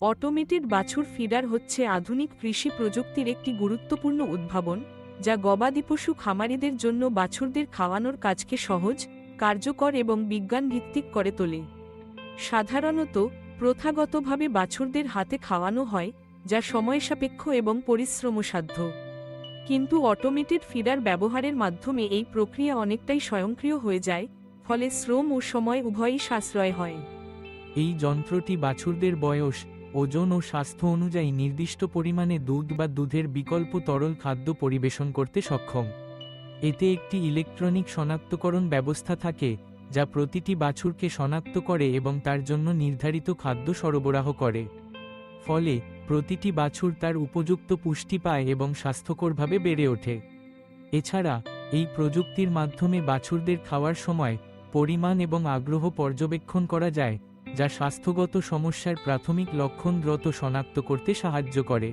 Automated বাছুর feeder হচ্ছে আধুনিক কৃষি প্রযুক্তির একটি গুরুত্বপূর্ণ উদ্ভাবন, যা গবাদি পশু খামারিদের জন্য বাছুরদের খাওয়ানোর কাজকে সহজ, কার্যকর এবং বিজ্ঞানভিত্তিক করে তোলে। সাধারণত প্রথাগতভাবে বাছুরদের হাতে খাওয়ানো হয়, যা সময়সাপেক্ষ এবং পরিশ্রমসাধ্য। কিন্তু অটোমেটেড ফিডার ব্যবহারের মাধ্যমে এই প্রক্রিয়া অনেকটাই স্বয়ংক্রিয় হয়ে যায়, ফলে শ্রম ও সময় উভয়ই সাশ্রয় হয়। এই যন্ত্রটি বাছুরদের বয়স, ওজন ও স্বাস্থ্য অনুযায়ী নির্দিষ্ট পরিমাণে দুধ বা দুধের বিকল্প তরল খাদ্য পরিবেশন করতে সক্ষম। এতে একটি ইলেকট্রনিক শনাক্তকরণ ব্যবস্থা থাকে, যা প্রতিটি বাছুরকে শনাক্ত করে এবং তার জন্য নির্ধারিত খাদ্য সরবরাহ করে। ফলে প্রতিটি বাছুর তার উপযুক্ত পুষ্টি পায় এবং স্বাস্থ্যকরভাবে বেড়ে ওঠে। এছাড়া এই প্রযুক্তির মাধ্যমে বাছুরদের খাওয়ার সময়, পরিমাণ এবং আগ্রহ পর্যবেক্ষণ করা যায়, যা স্বাস্থ্যগত সমস্যার প্রাথমিক লক্ষণ দ্রুত শনাক্ত করতে সাহায্য করে।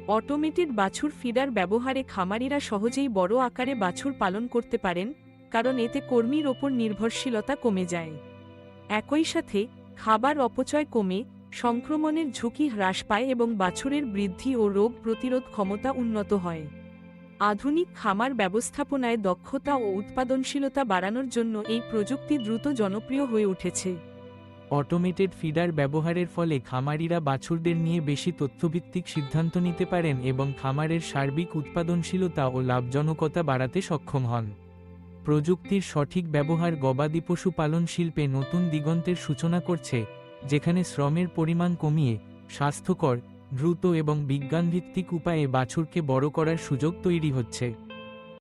অটোমেটেড বাছুর ফিডার ব্যবহারে খামারিরা সহজেই বড় আকারে বাছুর পালন করতে পারেন, কারণ এতে কর্মীর ওপর নির্ভরশীলতা কমে যায়। একই সাথে খাবার অপচয় কমে, সংক্রমণের ঝুঁকি হ্রাস পায় এবং বাছুরের বৃদ্ধি ও রোগ প্রতিরোধ ক্ষমতা উন্নত হয়। আধুনিক খামার ব্যবস্থাপনায় দক্ষতা ও উৎপাদনশীলতা বাড়ানোর জন্য এই প্রযুক্তি দ্রুত জনপ্রিয় হয়ে উঠেছে। অটোমেটেড ফিডার ব্যবহারের ফলে খামারিরা বাছুরদের নিয়ে বেশি তথ্যভিত্তিক সিদ্ধান্ত নিতে পারেন এবং খামারের সার্বিক উৎপাদনশীলতা ও লাভজনকতা বাড়াতে সক্ষম হন। প্রযুক্তির সঠিক ব্যবহার গবাদি পশু পালন শিল্পে নতুন দিগন্তের সূচনা করছে, যেখানে শ্রমের পরিমাণ কমিয়ে স্বাস্থ্যকর, দ্রুত এবং বিজ্ঞানভিত্তিক উপায়ে বাছুরকে বড় করার সুযোগ তৈরি হচ্ছে।